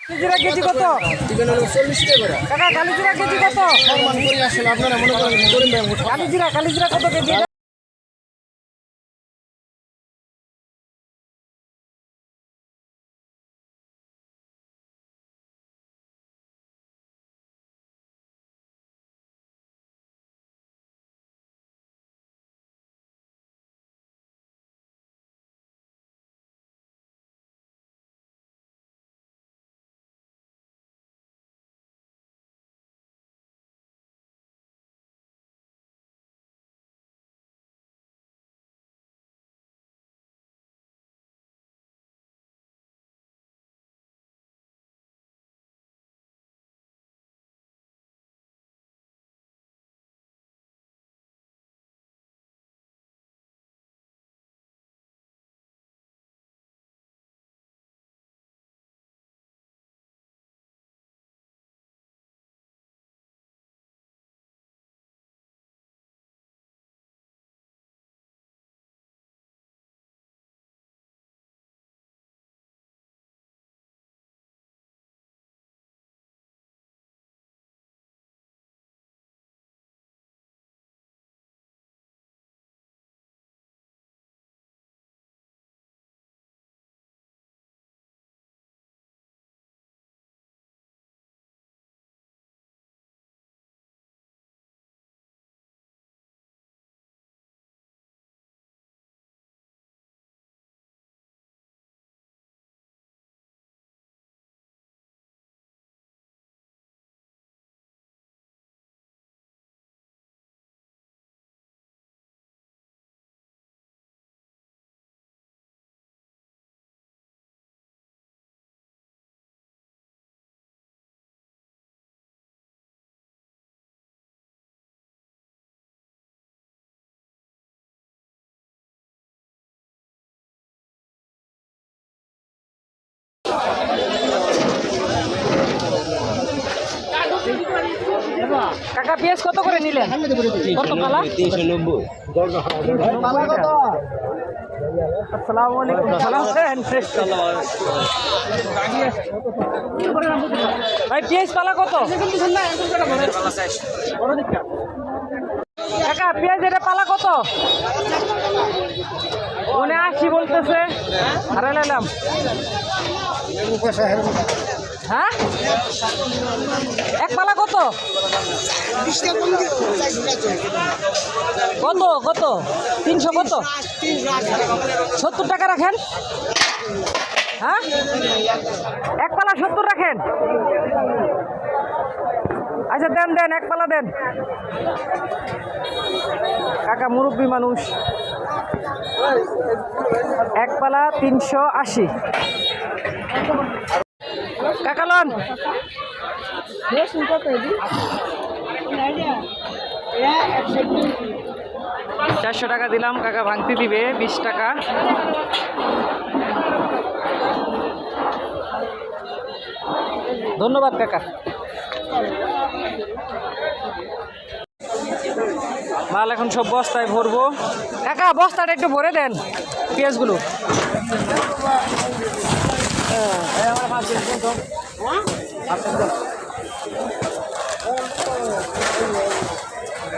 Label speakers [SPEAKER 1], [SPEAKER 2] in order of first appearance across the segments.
[SPEAKER 1] কালিজিরা কেজি কত?
[SPEAKER 2] চিকেন হলো 40 টাকা করে।
[SPEAKER 1] কাকা কালিজিরা কেজি কত?
[SPEAKER 2] সম্মান করে আসলে আপনারা মনে করেন করিম ভাই
[SPEAKER 1] কালিজিরা কত কেজি? কাকা পেঁয়াজ কত করে নিলেন? কত পালা?
[SPEAKER 2] 390।
[SPEAKER 1] আসসালামু আলাইকুম। ভালো আছেন? ভাই পেঁয়াজ পালা কত? কাকা পেঁয়াজ এটা পালা কত? 79 বলতেছে। আরে লাইলাম। হ্যাঁ এক পালা কত? কত কত? 300 কত? 70 টাকা রাখেন। হ্যাঁ এক পালা 70 রাখেন। আচ্ছা দেন দেন এক পালা দেন। কাকা মুরব্বী মানুষ। এক পালা 380। কাকা লন 400 টাকা দিলাম। কাকা ভাঙতি দিবে 20 টাকা। ধন্যবাদ কাকা। মাল এখন সব বস্তায় ভরবো। কাকা বস্তাটা একটু ভরে দেন পেঁয়াজগুলো।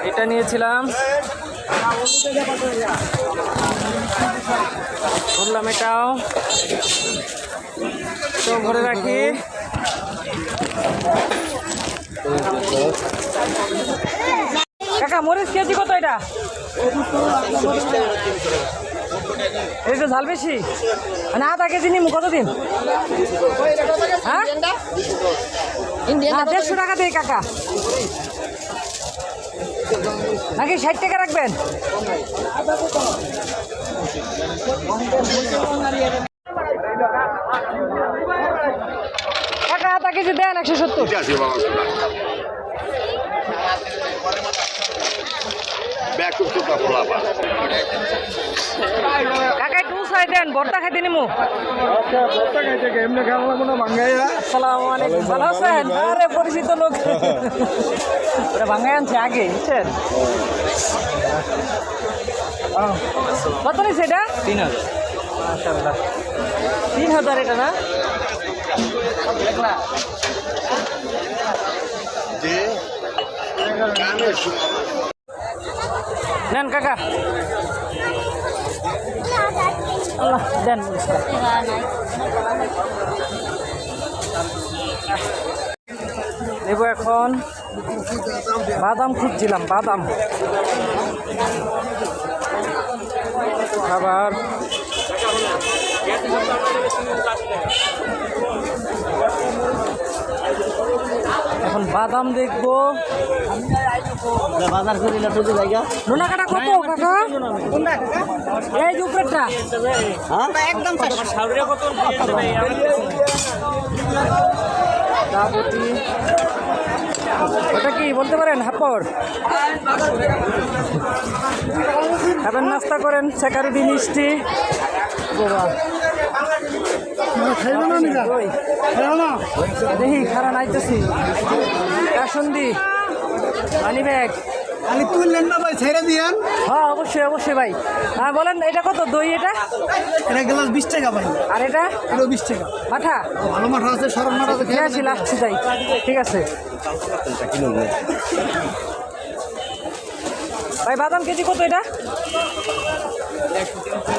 [SPEAKER 1] এটা নিয়েছিলাম, বললাম এটাও তো ভরে রাখি। কাকা মরিচ কেজি কত? এটা এটা ঝাল বেশি মানে আধা কেজি নিমু কতদিন? হ্যাঁ 150 টাকা দিই কাকা, নাকি 60 টাকা রাখবেন? কাকা আধা কেজি দেন 170। কাকা একটু উৎসাহ দেন, ভর্তা খাইতে নিমু। আসসালামু আলাইকুম। ভালো আছেন? আরে পরিচিত লোক ভাঙ্গাই আনছে আগে, বুঝছেন? কত নিচ্ছে এটা?
[SPEAKER 2] 3000।
[SPEAKER 1] মাশাআল্লাহ 3000 এটা না? নেন কাকা আল্লাহ দেন পুরস্কার। নেব এখন বাদাম খুঁজছিলাম, বাদাম খাবার এখন বাদাম দেখবো।
[SPEAKER 2] বাজার করিলা তো জায়গা
[SPEAKER 1] নোনা কাটা কত কাকা? এই যে উপরেরটা
[SPEAKER 2] একদম
[SPEAKER 1] দাবতি ওটা কি বলতে পারেন? হাপড় খাবেন, নাস্তা করেন, সেকারুটি মিষ্টি। দেখি খারা নাইতেছি কাসন্দি মানি ব্যাগ।
[SPEAKER 2] আমি তুললেন না ভাই, ছেড়ে দিয়েন।
[SPEAKER 1] হ্যাঁ অবশ্যই অবশ্যই ভাই। হ্যাঁ বলেন এটা কত দই? এটা
[SPEAKER 2] এটা গ্লাস 20 টাকা ভাই।
[SPEAKER 1] আর এটা
[SPEAKER 2] এটা 20 টাকা।
[SPEAKER 1] মাঠা
[SPEAKER 2] ভালো মাঠা আছে, সরব মাঠা আছে।
[SPEAKER 1] খেয়ে আসি লাস্ট তাই, ঠিক আছে ভাই। বাদাম কেজি কত এটা?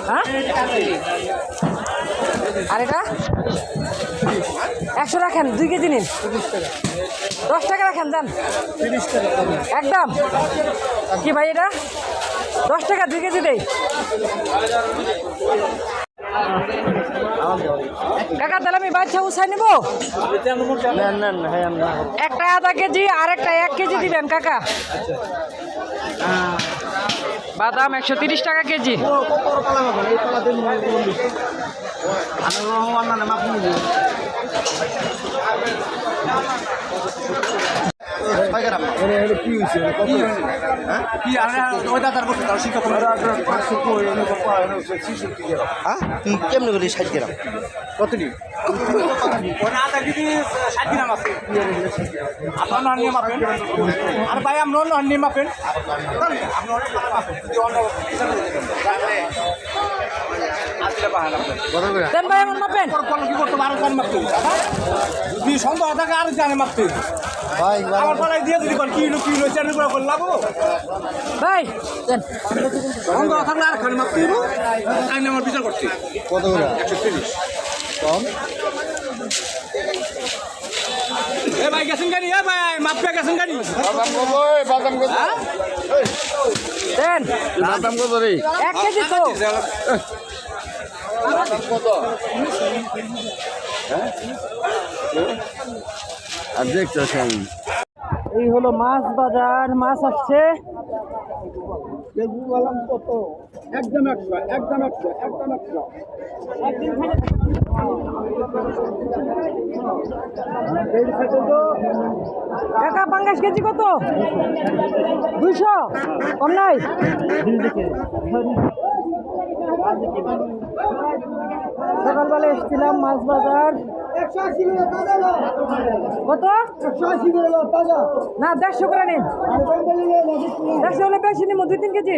[SPEAKER 1] হ্যাঁ আর এটা 100 রাখেন, 2 কেজি নিন। 10 টাকা রাখেন, যান
[SPEAKER 2] 30 টাকা
[SPEAKER 1] একদম। কি ভাই এটা 10 টাকা 2 কেজি দেই। কাকা তাহলে আমি বাচ্চা উঠাই নিব। একটা আধা কেজি আর একটা 1 কেজি দিবেন কাকা। বাদাম 130 টাকা কেজি।
[SPEAKER 2] কেমন করি 60 গ্রাম? কতটি?
[SPEAKER 3] আধা কেজি 60 গ্রাম আছে। আপনার নিয়ে মাপেন। আর ভাই আপনার নিয়ে মাপেন।
[SPEAKER 1] দেন ভাই এমন মাপেন।
[SPEAKER 3] কি করতে আরো জানি মাপতে যদি সন্দেহ থাকে আরো জানি মাপতে
[SPEAKER 2] ভাই
[SPEAKER 3] আমার পালায় দিয়ে যদি কিলো কিলো 4 করে করলাম
[SPEAKER 1] ভাই দেন।
[SPEAKER 3] সন্দেহ থাকলে আর খালি মাপতে দিব। আমি আমার বিচার করছি
[SPEAKER 2] কত করে?
[SPEAKER 3] 130
[SPEAKER 2] কম।
[SPEAKER 3] এ ভাই গেছেন গাড়ি, এ ভাই মাপে গেছেন গাড়ি।
[SPEAKER 2] বাদাম কত?
[SPEAKER 1] দেন
[SPEAKER 2] বাদাম কত রে?
[SPEAKER 1] 1 কেজি তো।
[SPEAKER 2] বাদাম কত? আর দেখতেছেন
[SPEAKER 1] এই হলো মাছ বাজার, মাছ আসছে।
[SPEAKER 2] কত? একদম 100, একদম 100, একদম 100।
[SPEAKER 1] কাকা পাঙ্গাস কেজি কত? 200 কম নাই? সকালবেলা এসেছিলাম মাছ বাজার। কত? 180 না 150 করে নিন। 150 হলে বেশি নিব, 2-3 কেজি।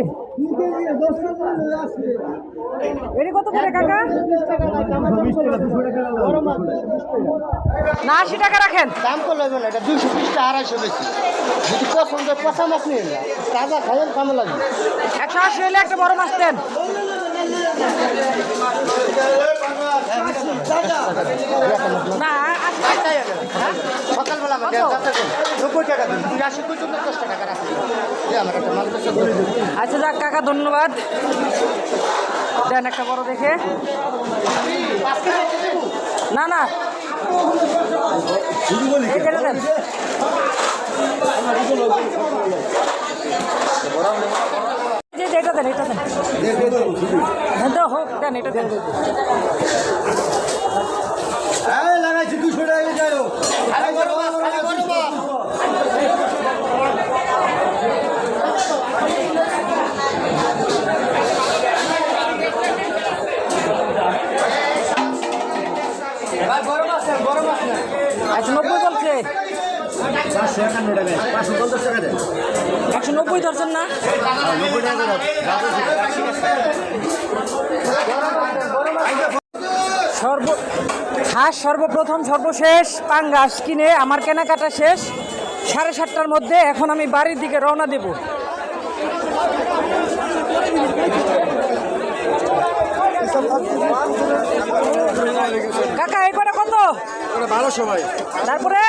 [SPEAKER 1] এটি কত করে কাকা? না 80 টাকা রাখেন।
[SPEAKER 2] দাম করলে হবে না, এটা 220 টাকা 250 বেশি। যদি পছন্দ পচা মাছ নিয়ে না, তাজা খাইয়েন কামে লাগবে।
[SPEAKER 1] 180 হলে একটা বড় মাছ দেন। না
[SPEAKER 2] সকালবেলা আমার 90 টাকা দিন, 80 পর্যন্ত 10 টাকা রাখি। আমার একটা মাছ বেচা করে দিন।
[SPEAKER 1] আচ্ছা যাক কাকা ধন্যবাদ। দেন একটা বড় দেখে। না না এইটা দেন। এটা দেন, এটা দেন। হ্যাঁ তো হোক, দেন এটা দেন।
[SPEAKER 2] লাগাইছি 200 টাকা যাই হোক।
[SPEAKER 1] আচ্ছা 90 চলছে। 190 ধরছেন না? হাঁস সর্বপ্রথম সর্বশেষ পাঙ্গাস কিনে আমার কেনাকাটা শেষ 7:30টার মধ্যে। এখন আমি বাড়ির দিকে রওনা দেব। কাকা এই কটা কত?
[SPEAKER 2] 1200 ভাই।
[SPEAKER 1] তারপরে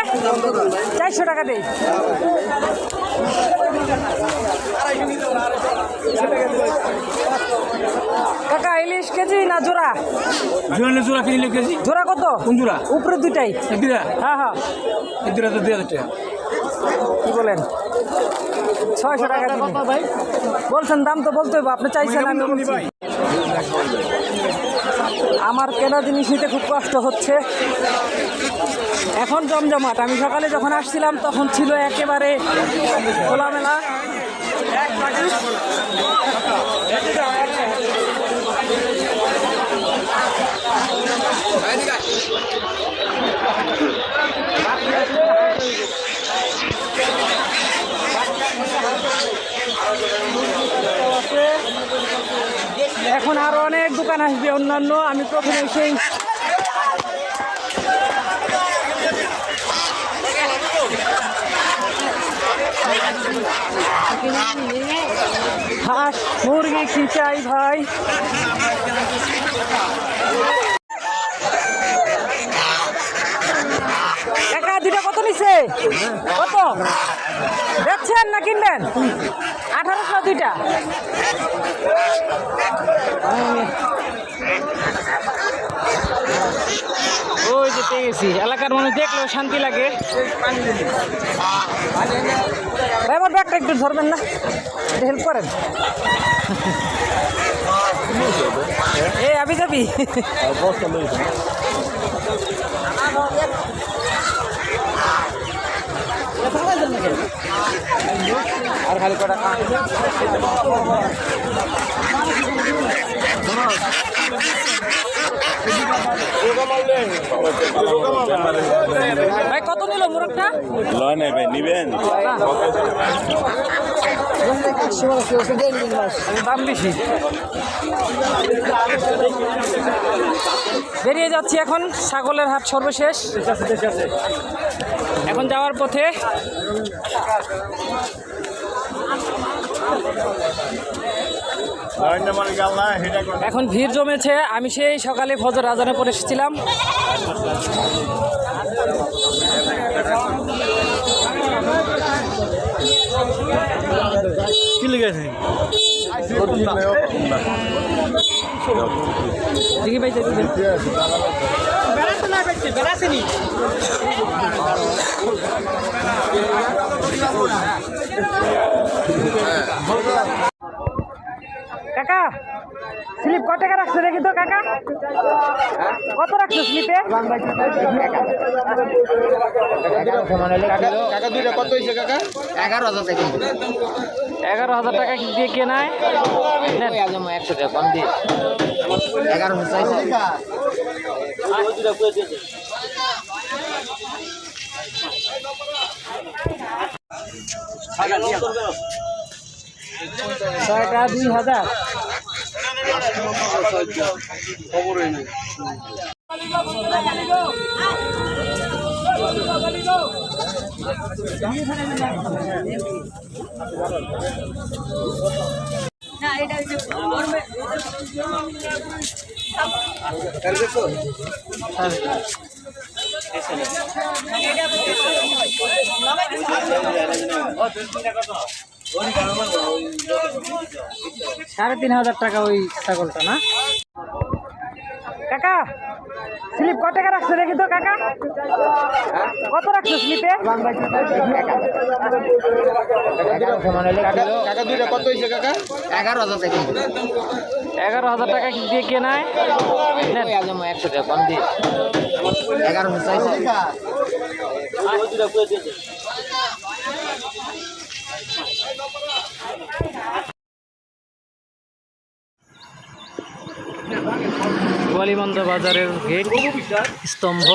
[SPEAKER 1] 400 টাকা দেই। কাকা ইলিশ কেজি না জোড়া?
[SPEAKER 3] জোড়া কিনলে কেজি
[SPEAKER 1] জোড়া কত?
[SPEAKER 3] কোন জোড়া?
[SPEAKER 1] উপরে দুইটাই।
[SPEAKER 3] দুটা
[SPEAKER 1] হ্যাঁ হ্যাঁ।
[SPEAKER 3] দুটা তো 2000 টাকা।
[SPEAKER 1] কি বলেন? 600 টাকা দিবেন ভাই? বলছেন দাম তো বলতে হবে, আপনি চাইছেন আমি বলছি। আমার কেনা জিনিস নিতে খুব কষ্ট হচ্ছে। এখন জমজমাট। আমি সকালে যখন আসছিলাম তখন ছিল একেবারে খোলামেলা। এখন আরো অনেক দোকান আসবে অন্যান্য। আমি প্রথমে সেই হাঁস মুরগি কি চাই ভাই? একা দুটা কত নিছে? কত দেখছেন না কিনবেন? 1800 দুইটা। ওই যে পেয়ে গেছি। এলাকার মানুষ দেখলেও শান্তি লাগে। ভাই আমার ব্যাগটা একটু ধরবেন না? হেল্প করেন। এই আবি যাবি? আর খালি কটা ভাই কত নিল মোরগটা?
[SPEAKER 4] লয় নাই ভাই, নিবেন?
[SPEAKER 1] দাম বেশি। বেরিয়ে যাচ্ছি এখন। ছাগলের হাট সর্বশেষ। এখন যাওয়ার পথে এখন ভিড় জমেছে। আমি সেই সকালে ফজর আজানে পড়ে এসেছিলাম।
[SPEAKER 3] কি লেগেছে?
[SPEAKER 1] দেখি ভাই দেখি বেড়াচ্ছেনি। কাকা স্লিপ কত টাকা রাখছো দেখি তো? কাকা কত রাখছো স্লিপে?
[SPEAKER 2] কাকা দুইটা কত হয়েছে কাকা? 11,000 টাকা।
[SPEAKER 1] 11,000 টাকা দিয়ে কেনায়
[SPEAKER 2] 100 টাকা কম দিয়ে 11,000 চাইছে।
[SPEAKER 1] টাকা 2,000। সাড়ে 3,000 টাকা ওই ছাগলটা না? কাকা স্লিপ কত টাকা রাখছো দেখি তো? কাকা কত রাখছো স্লিপে?
[SPEAKER 2] কাকা দুইটা কত হয়েছে কাকা? 11,000 টাকা।
[SPEAKER 1] 11,000 টাকা দিয়ে কেনায়
[SPEAKER 2] 100 টাকা কম দিয়ে 11,000 চাইছে।
[SPEAKER 1] গোয়ালিবন্ধ বাজারের গেট স্তম্ভ।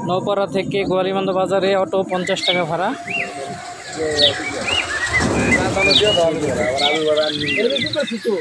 [SPEAKER 1] নৌপাড়া থেকে গোয়ালিবন্ধ বাজারে অটো 50 টাকা ভাড়া।
[SPEAKER 3] এটা কি করছিস তো